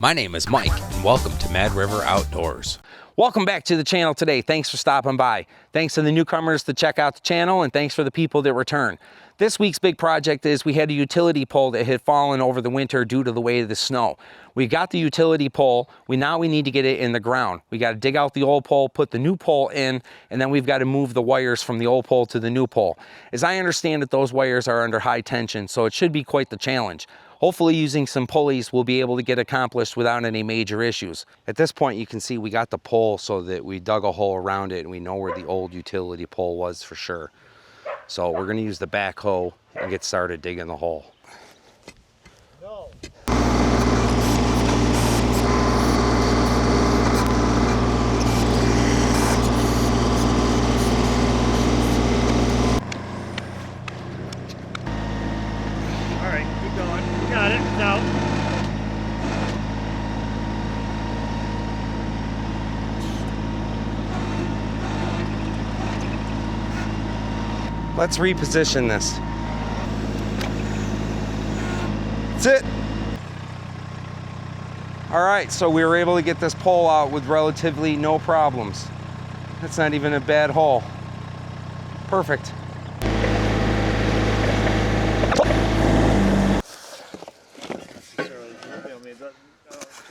My name is Mike, and welcome to Mad River Outdoors. Welcome back to the channel today. Thanks for stopping by. Thanks to the newcomers to check out the channel, and thanks for the people that return. This week's big project is we had a utility pole that had fallen over the winter due to the weight of the snow. We got the utility pole. Now we need to get it in the ground. We got to dig out the old pole, put the new pole in, and then we've got to move the wires from the old pole to the new pole. As I understand it, those wires are under high tension, so it should be quite the challenge. Hopefully using some pulleys we'll be able to get accomplished without any major issues. At this point you can see we got the pole so that we dug a hole around it and we know where the old utility pole was for sure. So we're gonna use the backhoe and get started digging the hole. No. Got it, it's out. Let's reposition this. That's it. All right, so we were able to get this pole out with relatively no problems. That's not even a bad hole. Perfect.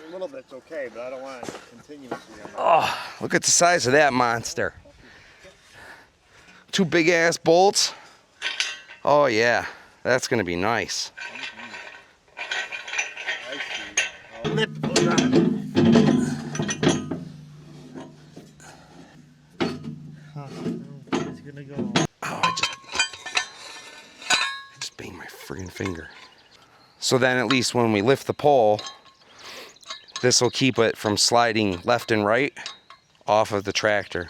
A little bit's okay, but I don't want it continuously. Oh, look at the size of that monster. Two big ass bolts. Oh yeah, that's gonna be nice. Lip goes on. It's gonna go. Oh, I just banged my friggin' finger. So then at least when we lift the pole, this will keep it from sliding left and right off of the tractor.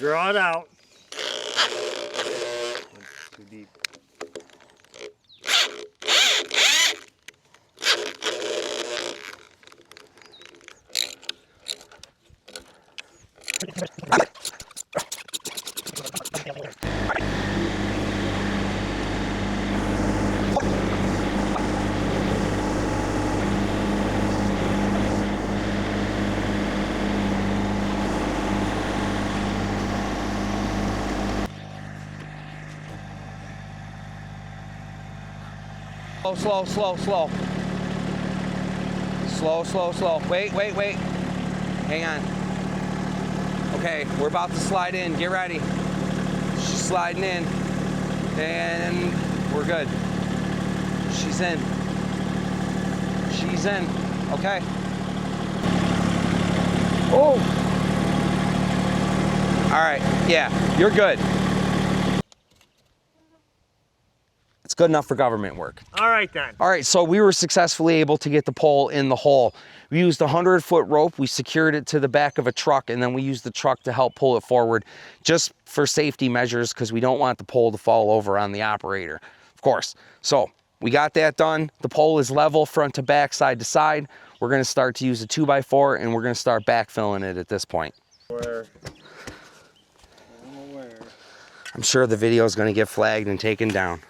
Draw it out. Too deep. Slow, slow, slow. Slow, slow, slow. Wait. Hang on. Okay, we're about to slide in. Get ready. She's sliding in. And we're good. She's in. She's in. Okay. Oh. All right. Yeah, you're good. It's good enough for government work. All right then. All right, so we were successfully able to get the pole in the hole. We used a 100-foot rope, we secured it to the back of a truck, and then we used the truck to help pull it forward, just for safety measures, because we don't want the pole to fall over on the operator, of course. So we got that done. The pole is level front to back, side to side. We're gonna start to use a 2x4, and we're gonna start backfilling it at this point. I'm sure the video is gonna get flagged and taken down.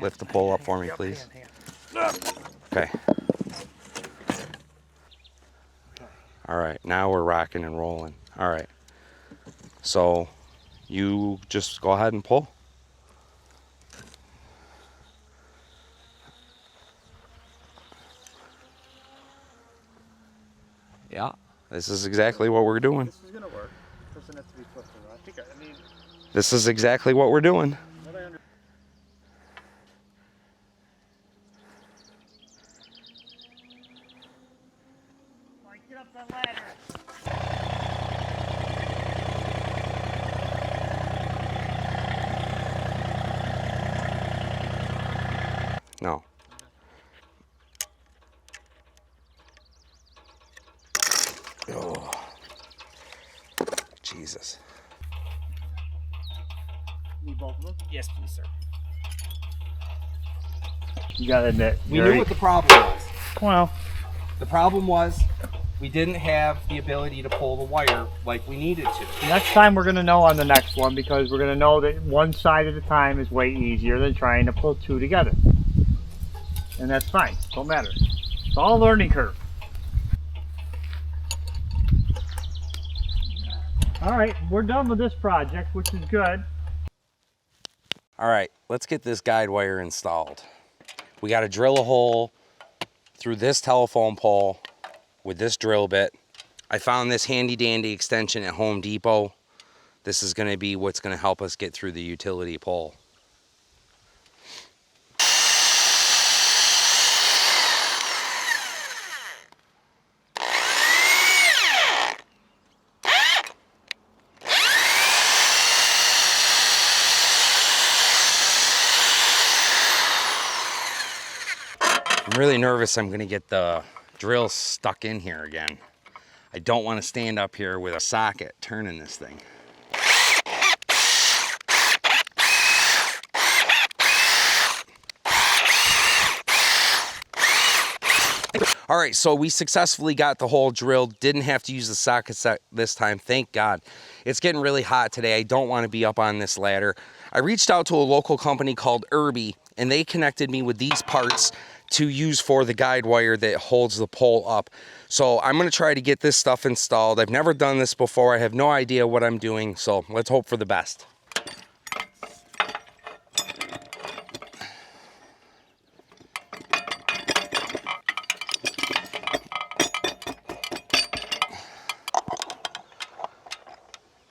Lift the pole up for me, please. Okay. All right, now we're rocking and rolling. All right. So you just go ahead and pull. Yeah, this is exactly what we're doing. This is gonna work. Doesn't have to be flipped around. I mean. This is exactly what we're doing. Get up that ladder. No. Jesus. Need both of them? Yes, please, sir. You gotta admit. We knew what the problem was. Well, The problem was we didn't have the ability to pull the wire like we needed to. next time we're gonna know on the next one, because we're gonna know that one side at a time is way easier than trying to pull two together. And that's fine. Don't matter. It's all a learning curve. All right, we're done with this project, which is good. All right, let's get this guide wire installed. We got to drill a hole through this telephone pole with this drill bit. I found this handy dandy extension at Home Depot. This is going to be what's going to help us get through the utility pole. I'm really nervous I'm going to get the drill stuck in here again. I don't want to stand up here with a socket turning this thing. All right, so we successfully got the hole drilled. Didn't have to use the socket this time, thank God. It's getting really hot today. I don't want to be up on this ladder. I reached out to a local company called Irby, and they connected me with these parts to use for the guide wire that holds the pole up. So I'm gonna try to get this stuff installed. I've never done this before. I have no idea what I'm doing, so let's hope for the best.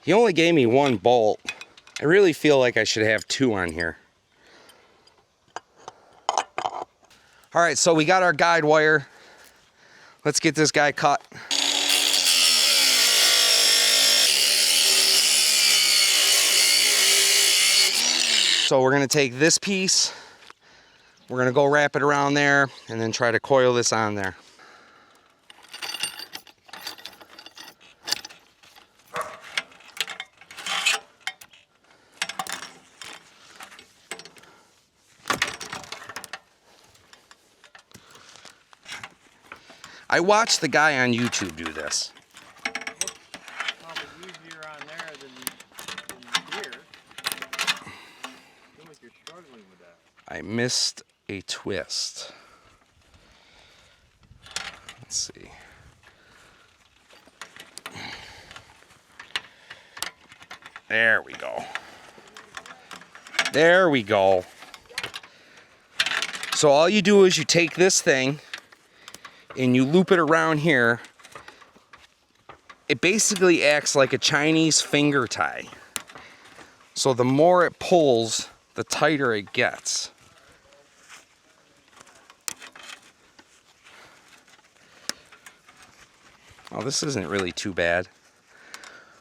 He only gave me one bolt. I really feel like I should have two on here. All right, so we got our guide wire. Let's get this guy cut. So we're gonna take this piece, we're gonna go wrap it around there, and then try to coil this on there. I watched the guy on YouTube do this. Probably easier on there than here. I feel like you're struggling with that. I missed a twist. Let's see. There we go. There we go. So all you do is you take this thing and you loop it around here. It basically acts like a Chinese finger tie. So the more it pulls, the tighter it gets. Oh, this isn't really too bad.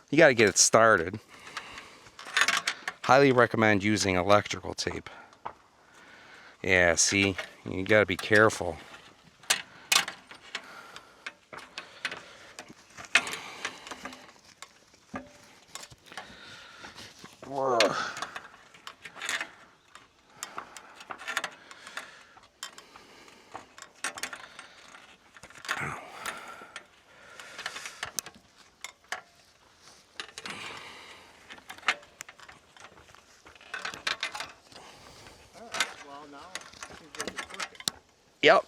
You gotta get it started. Highly recommend using electrical tape. Yeah, see, you gotta be careful. Yep.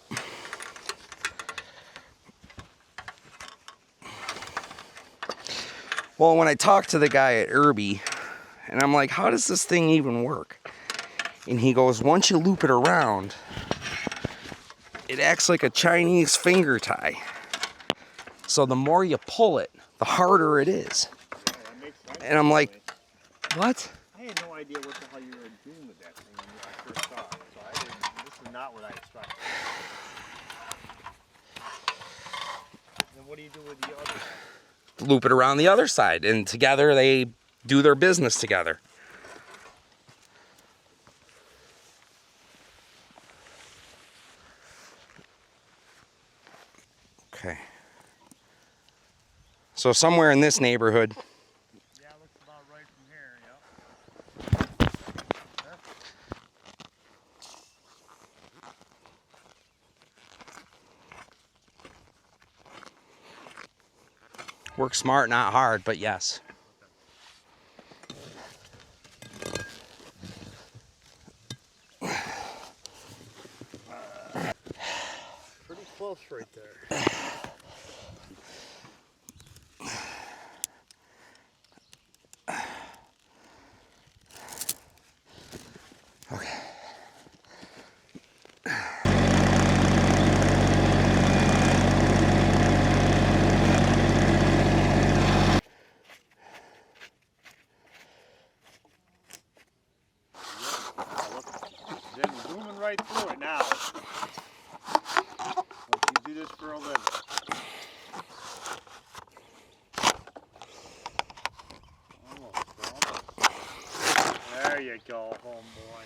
Well, when I talked to the guy at Irby, and I'm like, how does this thing even work? And he goes, once you loop it around, it acts like a Chinese finger tie. So the more you pull it, the harder it is. Yeah, that makes sense. And I'm like, what? I had no idea what the hell you were doing with that thing when I first saw it. So this is not what I expected. And what do you do with the other side? Loop it around the other side, and together they do their business together. Okay. So somewhere in this neighborhood, Work smart, not hard, but yes. Pretty close right there. Okay. Then zooming right through it now. Let you do this for a living. Almost. There you go, homeboy.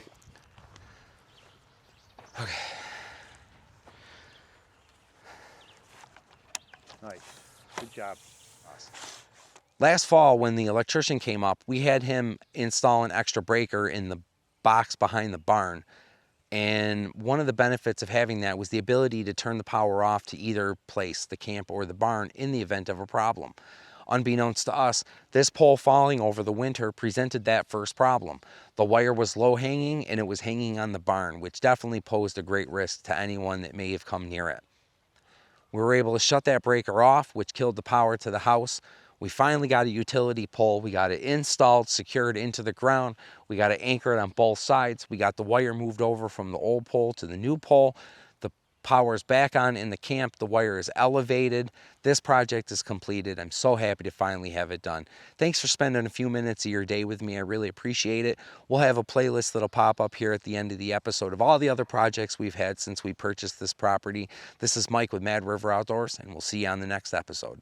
Okay. Nice. Good job. Awesome. Last fall, when the electrician came up, we had him install an extra breaker in the box behind the barn. And one of the benefits of having that was the ability to turn the power off to either place, the camp or the barn, in the event of a problem. Unbeknownst to us, this pole falling over the winter presented that first problem. The wire was low hanging and it was hanging on the barn, which definitely posed a great risk to anyone that may have come near it. We were able to shut that breaker off, which killed the power to the house. We finally got a utility pole. We got it installed, secured into the ground. We got it anchored on both sides. We got the wire moved over from the old pole to the new pole. The power is back on in the camp. The wire is elevated. This project is completed. I'm so happy to finally have it done. Thanks for spending a few minutes of your day with me. I really appreciate it. We'll have a playlist that'll pop up here at the end of the episode of all the other projects we've had since we purchased this property. This is Mike with Mad River Outdoors, and we'll see you on the next episode.